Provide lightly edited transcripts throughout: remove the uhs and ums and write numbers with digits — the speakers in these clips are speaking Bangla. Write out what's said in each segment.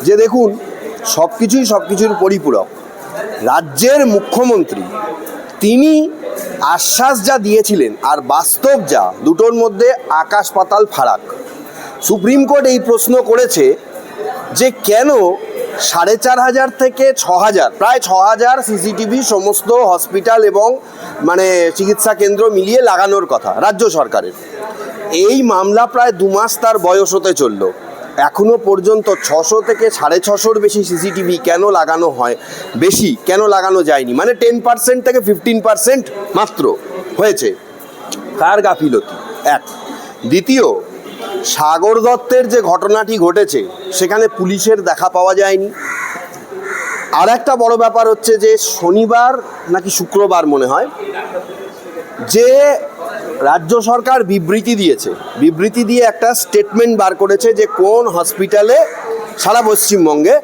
যে দেখুন সব কিছুর পরিপূরক। রাজ্যের মুখ্যমন্ত্রী তিনি আশ্বাস যা দিয়েছিলেন আর বাস্তব যা, দুটোর মধ্যে আকাশ পাতাল ফারাক। সুপ্রিম কোর্ট এই প্রশ্ন করেছে যে কেন ৪,৫০০ থেকে ৬,০০০, প্রায় ৬,০০০ সিসিটিভি সমস্ত হসপিটাল এবং চিকিৎসা কেন্দ্র মিলিয়ে লাগানোর কথা রাজ্য সরকারের। এই মামলা প্রায় ২ মাস তার বয়স হতে চলল, এখনো পর্যন্ত ৬০০ থেকে ৬৫০র বেশি সিসিটিভি কেন লাগানো হয়, বেশি কেন লাগানো যায়নি, 10% থেকে 15% মাত্র হয়েছে। কার গাফিলতি? এক। দ্বিতীয়, সাগর দত্তের যে ঘটনাটি ঘটেছে সেখানে পুলিশের দেখা পাওয়া যায়নি। আর একটা বড় ব্যাপার হচ্ছে যে শনিবার নাকি শুক্রবার মনে হয় যে রাজ্য সরকার বিবৃতি দিয়ে একটা স্টেটমেন্ট বার করেছে যে কোন হসপিটালে সারা পশ্চিমবঙ্গে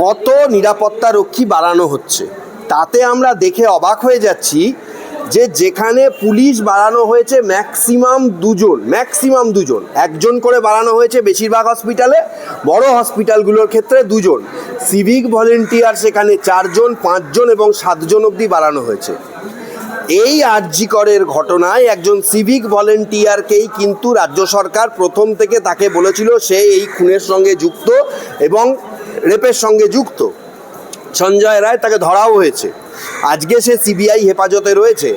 কত নিরাপত্তা রক্ষী বাড়ানো হচ্ছে। তাতে আমরা দেখে অবাক হয়ে যাচ্ছি যে যেখানে পুলিশ বাড়ানো হয়েছে ম্যাক্সিমাম দুজন, একজন করে বাড়ানো হয়েছে বেশিরভাগ হসপিটালে, বড় হসপিটালগুলোর ক্ষেত্রে 2জন, সিভিক ভলেন্টিয়ার সেখানে 4 জন, 5 জন এবং 7 জন অবধি বাড়ানো হয়েছে। এই আরজি করের ঘটনায় একজন সিভিক ভলেন্টিয়ারকেই কিন্তু রাজ্য সরকার প্রথম থেকে তাকে বলেছিল সে এই খুনের সঙ্গে যুক্ত এবং রেপের সঙ্গে যুক্ত। সঞ্জয় রায়, তাকে ধরাও হয়েছে, আজকে সে সিবিআই হেফাজতে রয়েছে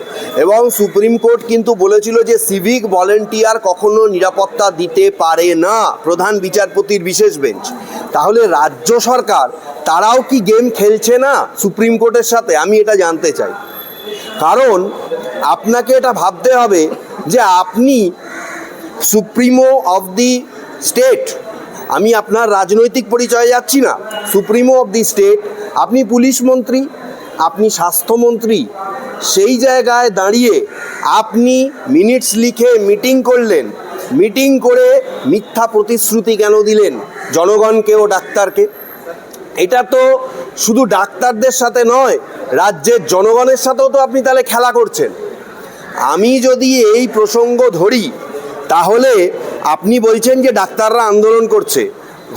এবং সুপ্রিম কোর্ট কিন্তু বলেছিল যে সিভিক ভলেন্টিয়ার কখনো নিরাপত্তা দিতে পারে না, প্রধান বিচারপতির বিশেষ বেঞ্চ। তাহলে রাজ্য সরকার তারাও কি গেম খেলছে না সুপ্রিম কোর্টের সাথে? আমি এটা জানতে চাই। কারণ আপনাকে এটা ভাবতে হবে যে আপনি সুপ্রিমো অফ দি স্টেট, আমি আপনার রাজনৈতিক পরিচয়ে যাচ্ছি না, সুপ্রিমো অফ দি স্টেট, আপনি পুলিশ মন্ত্রী, আপনি স্বাস্থ্যমন্ত্রী, সেই জায়গায় দাঁড়িয়ে আপনি মিনিটস লিখে মিটিং করলেন, মিটিং করে মিথ্যা প্রতিশ্রুতি কেন দিলেন জনগণকে ও ডাক্তারকে? এটা তো শুধু ডাক্তারদের সাথে নয়, রাজ্যের জনগণের সাথেও তো আপনি তাহলে খেলা করছেন। আমি যদি এই প্রসঙ্গ ধরি তাহলে আপনি বলছেন যে ডাক্তাররা আন্দোলন করছে।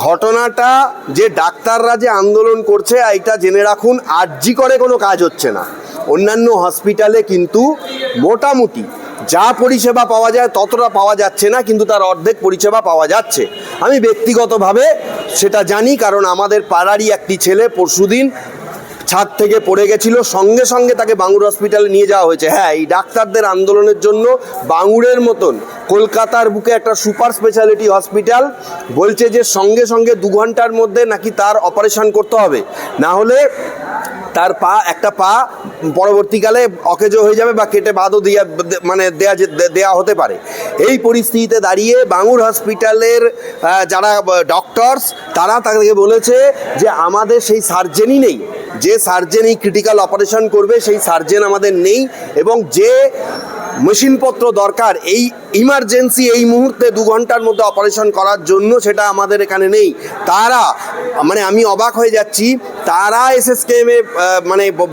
ঘটনাটা যে ডাক্তাররা যে আন্দোলন করছে এটা জেনে রাখুন, আরজি করে কোনো কাজ হচ্ছে না। অন্যান্য হসপিটালে কিন্তু মোটামুটি যা পরিষেবা পাওয়া যায় ততটা পাওয়া যাচ্ছে না, কিন্তু তার অর্ধেক পরিষেবা পাওয়া যাচ্ছে। আমি ব্যক্তিগতভাবে সেটা জানি, কারণ আমাদের পাড়ারই একটি ছেলে পরশুদিন ছাদ থেকে পড়ে গেছিল, সঙ্গে সঙ্গে তাকে বাঙুর হসপিটালে নিয়ে যাওয়া হয়েছে। হ্যাঁ, এই ডাক্তারদের আন্দোলনের জন্য বাঙুরের মতন কলকাতার বুকে একটা সুপার স্পেশালিটি হসপিটাল বলছে যে সঙ্গে সঙ্গে 2 ঘন্টার মধ্যে নাকি তার অপারেশন করতে হবে, না হলে তার একটা পা পরবর্তীকালে অকেজো হয়ে যাবে বা কেটে বাদও দেয়া হতে পারে। এই পরিস্থিতিতে দাঁড়িয়ে বাঙুর হসপিটালের যারা ডক্টরস তারা তাকে বলেছে যে আমাদের সেই সার্জেনই নেই, যে সার্জেন এই ক্রিটিক্যাল অপারেশন করবে সেই সার্জেন আমাদের নেই, এবং যে মেশিনপত্র দরকার এই ইমার্জেন্সি এই মুহূর্তে 2 ঘন্টার মধ্যে অপারেশন করার জন্য সেটা আমাদের এখানে নেই। তারা আমি অবাক হয়ে যাচ্ছি, তারা এসএসকেএমে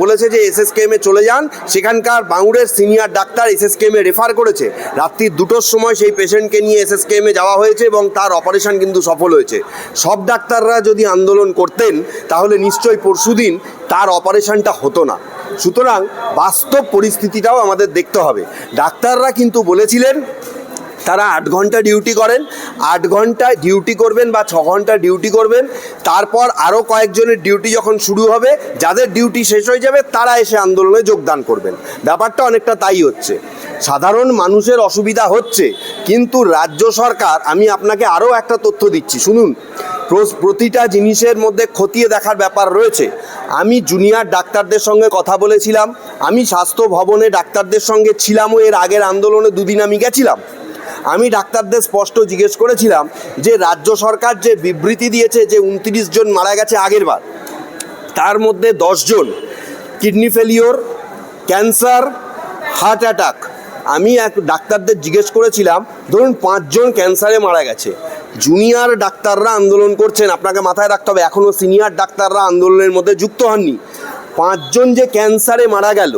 বলেছে যে এসএসকেএমে চলে যান, সেখানকার বাঙুরের সিনিয়র ডাক্তার এসএসকেএমে রেফার করেছে। রাত্রি 2টোর সময় সেই পেশেন্টকে নিয়ে এসএসকেএমে যাওয়া হয়েছে এবং তার অপারেশন কিন্তু সফল হয়েছে। সব ডাক্তাররা যদি আন্দোলন করতেন তাহলে নিশ্চয়ই পরশুদিন তার অপারেশনটা হতো না। সুতরাং বাস্তব পরিস্থিতিটাও আমাদের দেখতে হবে। ডাক্তাররা কিন্তু বলেছিলেন তারা 8 ঘন্টা ডিউটি করেন, 8 ঘন্টা ডিউটি করবেন বা 6 ঘন্টা ডিউটি করবেন, তারপর আরও কয়েকজনের ডিউটি যখন শুরু হবে, যাদের ডিউটি শেষ হয়ে যাবে তারা এসে আন্দোলনে যোগদান করবেন। ব্যাপারটা অনেকটা তাই হচ্ছে। সাধারণ মানুষের অসুবিধা হচ্ছে, কিন্তু রাজ্য সরকার, আমি আপনাকে আরও একটা তথ্য দিচ্ছি শুনুন, প্রতিটা জিনিসের মধ্যে খতিয়ে দেখার ব্যাপার রয়েছে। আমি জুনিয়র ডাক্তারদের সঙ্গে কথা বলেছিলাম, আমি স্বাস্থ্য ভবনে ডাক্তারদের সঙ্গে ছিলামও, এর আগের আন্দোলনে 2 দিন আমি গেছিলাম। আমি ডাক্তারদের স্পষ্ট জিজ্ঞেস করেছিলাম যে রাজ্য সরকার যে বিবৃতি দিয়েছে যে 29 জন মারা গেছে আগের বার, তার মধ্যে 10 জন kidney failure, cancer, heart attack. আমি ডাক্তারদের জিজ্ঞেস করেছিলাম ধরুন 5 জন ক্যান্সারে মারা গেছে, জুনিয়র ডাক্তাররা আন্দোলন করছেন, আপনাকে মাথায় রাখতে হবে এখনও সিনিয়র ডাক্তাররা আন্দোলনের মধ্যে যুক্ত হননি। 5 জন যে ক্যান্সারে মারা গেল,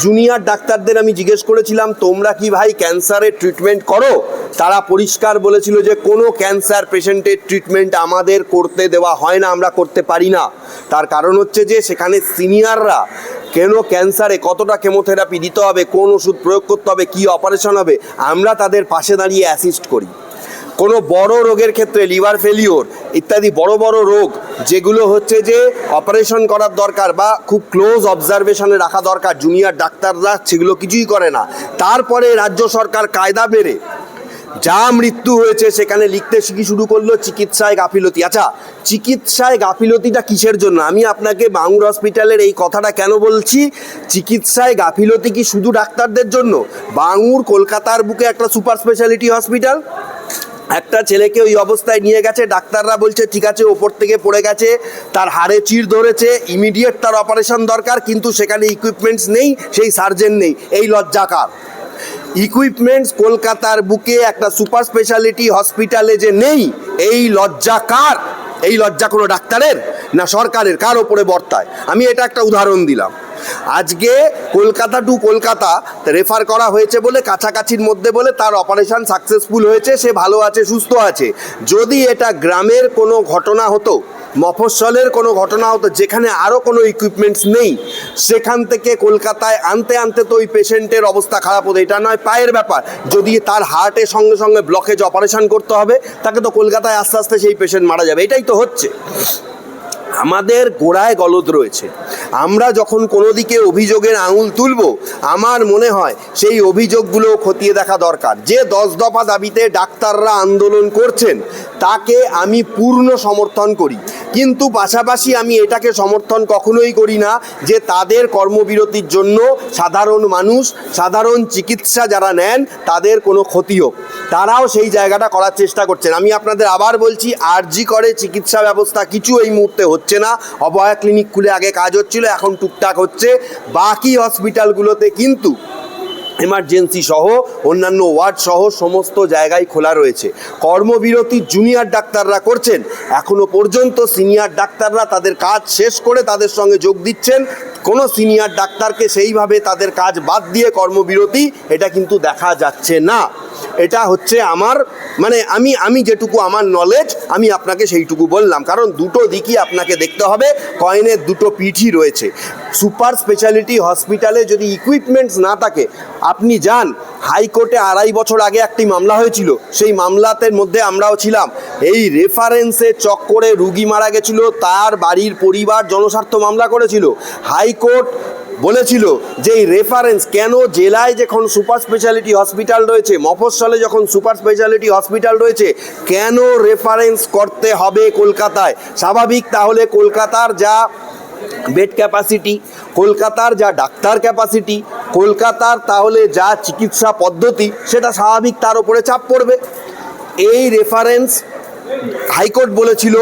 জুনিয়র ডাক্তারদের আমি জিজ্ঞেস করেছিলাম তোমরা কি ভাই ক্যান্সারের ট্রিটমেন্ট করো? তারা পরিষ্কার বলেছিল যে কোনো ক্যান্সার পেশেন্টের ট্রিটমেন্ট আমাদের করতে দেওয়া হয় না, আমরা করতে পারি না। তার কারণ হচ্ছে যে সেখানে সিনিয়ররা কেন ক্যান্সারে কতটা কেমোথেরাপি দিতে হবে, কোন ওষুধ প্রয়োগ করতে হবে, কী অপারেশন হবে, আমরা তাদের পাশে দাঁড়িয়ে অ্যাসিস্ট করি। কোনো বড় রোগের ক্ষেত্রে লিভার ফেলিওর ইত্যাদি বড় বড় রোগ যেগুলো হচ্ছে যে অপারেশন করার দরকার বা খুব ক্লোজ অবজারভেশনে রাখা দরকার, জুনিয়র ডাক্তাররা সেগুলো কিছুই করে না। তারপরে রাজ্য সরকার কায়দা বেড়ে যা মৃত্যু হয়েছে সেখানে লিখতে শুরু করলো চিকিৎসায় গাফিলতি। আচ্ছা, চিকিৎসায় গাফিলতিটা কিসের জন্য? আমি আপনাকে বাঙুর হসপিটালের এই কথাটা কেন বলছি? চিকিৎসায় গাফিলতি কি শুধু ডাক্তারদের জন্য? বাঙুর কলকাতার বুকে একটা সুপার স্পেশালিটি হসপিটাল, একটা ছেলেকে ওই অবস্থায় নিয়ে গেছে, ডাক্তাররা বলছে ঠিক আছে ওপর থেকে পড়ে গেছে, তার হাড়ে চিড় ধরেছে, ইমিডিয়েট তার অপারেশন দরকার, কিন্তু সেখানে ইকুইপমেন্টস নেই, সেই সার্জেন নেই। এই লজ্জাকার ইকুইপমেন্টস কলকাতার বুকে একটা সুপার স্পেশালিটি হসপিটালে যে নেই, এই লজ্জাকার। এই লজ্জা কোনো ডাক্তারের না সরকারের? কার ওপরে বর্তায়? আমি এটা একটা উদাহরণ দিলাম। আজকে কলকাতা টু কলকাতা রেফার করা হয়েছে বলে, কাছাকাছির মধ্যে বলে তার অপারেশন সাকসেসফুল হয়েছে, সে ভালো আছে, সুস্থ আছে। যদি এটা গ্রামের কোনো ঘটনা হতো, মফস্বলের কোনো ঘটনা হতো যেখানে আরও কোনো ইকুইপমেন্টস নেই, সেখান থেকে কলকাতায় আনতে আনতে তো ওই পেশেন্টের অবস্থা খারাপ হতো। এটা নয় পায়ের ব্যাপার, যদি তার হার্টের সঙ্গে সঙ্গে ব্লকেজ অপারেশন করতে হবে, তাকে তো কলকাতায় আস্তে আস্তে সেই পেশেন্ট মারা যাবে। এটাই তো হচ্ছে। আমাদের গোড়ায় গলদ রয়েছে। আমরা যখন কোনো দিকে অভিযোগের আঙুল তুলব, আমার মনে হয় সেই অভিযোগগুলো খতিয়ে দেখা দরকার। যে 10 দফা দাবিতে ডাক্তাররা আন্দোলন করছেন তাকে আমি পূর্ণ সমর্থন করি, কিন্তু পাশাপাশি আমি এটাকে সমর্থন কখনোই করি না যে তাদের কর্মবিরতির জন্য সাধারণ মানুষ, সাধারণ চিকিৎসা যারা নেন তাদের কোনো ক্ষতি হোক। তারাও সেই জায়গাটা করার চেষ্টা করছেন। আমি আপনাদের আবার বলছি, আরজি করে চিকিৎসা ব্যবস্থা কিছু এই মুহূর্তে হচ্ছে না। অভয়া ক্লিনিক খুলে আগে কাজ হচ্ছিল, এখন টুকটাক হচ্ছে। বাকি হসপিটালগুলোতে কিন্তু এমার্জেন্সি সহ অন্যান্য ওয়ার্ড সহ সমস্ত জায়গায় খোলা রয়েছে। কর্মবিরতি জুনিয়র ডাক্তাররা করছেন, এখনো পর্যন্ত সিনিয়র ডাক্তাররা তাদের কাজ শেষ করে তাদের সঙ্গে যোগ দিচ্ছেন। কোনো সিনিয়র ডাক্তারকে সেইভাবে তাদের কাজ বাদ দিয়ে কর্মবিরতি, এটা কিন্তু দেখা যাচ্ছে না। এটা হচ্ছে আমার আমি যেটুকু আমার নলেজ আমি আপনাকে সেইটুকু বললাম, কারণ দুটো দিকই আপনাকে দেখতে হবে, কয়েনের দুটো পিঠই রয়েছে। সুপার স্পেশালিটি হসপিটালে যদি ইকুইপমেন্টস না থাকে, আপনি যান হাইকোর্টে 2.5 বছর আগে একটি মামলা হয়েছিল, সেই মামলাতে মধ্যে আমরাও ছিলাম। এই রেফারেন্সে চক্করে রুগী মারা গেছিল, তার বাড়ির পরিবার জনস্বার্থ মামলা করেছিল। হাইকোর্ট বলেছিল যে এই রেফারেন্স কেন, জেলায় যখন সুপার স্পেশালিটি হসপিটাল রয়েছে, মফস্বলে যখন সুপার স্পেশালিটি হসপিটাল রয়েছে, কেন রেফারেন্স করতে হবে কলকাতায়? স্বাভাবিক তাহলে কলকাতার যা বেড ক্যাপাসিটি, কলকাতার যা ডাক্তার ক্যাপাসিটি, কলকাতার তাহলে যা চিকিৎসা পদ্ধতি, সেটা স্বাভাবিক তার উপরে চাপ পড়বে। এই রেফারেন্স হাইকোর্ট বলেছিল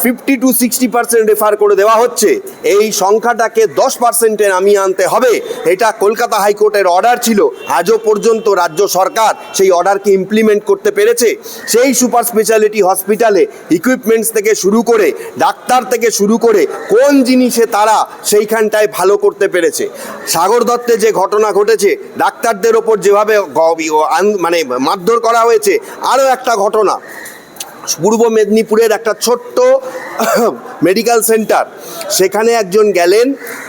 50 to 60% রেফার করে দেওয়া হচ্ছে, এই সংখ্যাটাকে 10% নামিয়ে আনতে হবে। এটা কলকাতা হাইকোর্টের অর্ডার ছিল। আজও পর্যন্ত রাজ্য সরকার সেই অর্ডারকে ইমপ্লিমেন্ট করতে পেরেছে? সেই সুপার স্পেশালিটি হসপিটালে ইকুইপমেন্টস থেকে শুরু করে, ডাক্তার থেকে শুরু করে কোন জিনিসে তারা সেইখানটায় ভালো করতে পেরেছে? সাগর দত্তে যে ঘটনা ঘটেছে, ডাক্তারদের ওপর যেভাবে মারধর করা হয়েছে, আরও একটা ঘটনা পূর্ব মেদিনীপুরের একটা ছোট্ট মেডিকেল সেন্টার, সেখানে একজন গেলেন,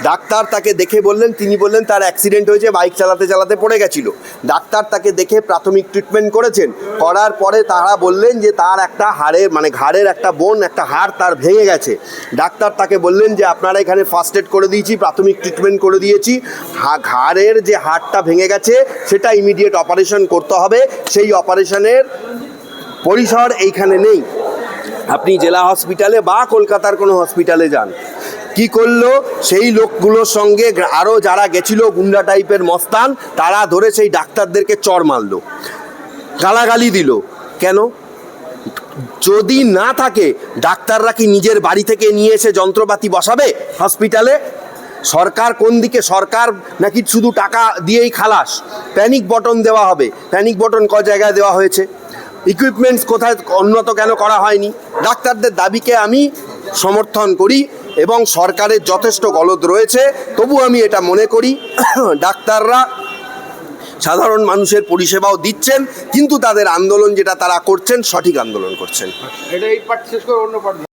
ডাক্তার তাকে দেখে বললেন, তিনি বললেন তার অ্যাক্সিডেন্ট হয়েছে, বাইক চালাতে চালাতে পড়ে গেছিল। ডাক্তার তাকে দেখে প্রাথমিক ট্রিটমেন্ট করেছেন, করার পরে তারা বললেন যে তার একটা ঘাড়ের একটা বোন, একটা হাড় তার ভেঙে গেছে। ডাক্তার তাকে বললেন যে আপনারা এখানে ফার্স্ট এড করে দিয়েছি, প্রাথমিক ট্রিটমেন্ট করে দিয়েছি, ঘাড়ের যে হাড়টা ভেঙে গেছে সেটা ইমিডিয়েট অপারেশন করতে হবে, সেই অপারেশনের পরিসর এইখানে নেই। আপনি জেলা হসপিটালে বা কলকাতার কোনো হসপিটালে যান, কি করলো সেই লোকগুলোর সঙ্গে আরও যারা গেছিল গুন্ডা টাইপের মস্তান, তারা ধরে সেই ডাক্তারদেরকে চড় মারলো, গালাগালি দিল। কেন? যদি না থাকে, ডাক্তাররা কি নিজের বাড়ি থেকে নিয়ে এসে যন্ত্রপাতি বসাবে হসপিটালে? সরকার কোন দিকে? সরকার নাকি শুধু টাকা দিয়েই খালাস? প্যানিক বটন দেওয়া হবে, প্যানিক বটন ক জায়গায় দেওয়া হয়েছে? ইকুইপমেন্টস কোথায় উন্নত কেন করা হয়নি? ডাক্তারদের দাবিকে আমি সমর্থন করি, এবং সরকারের যথেষ্ট গলদ রয়েছে, তবু আমি এটা মনে করি ডাক্তাররা সাধারণ মানুষের পরিষেবাও দিচ্ছেন, কিন্তু তাদের আন্দোলন যেটা তারা করছেন সঠিক আন্দোলন করছেন। এটা এই পার্ট শেষ করে অন্য পার্ট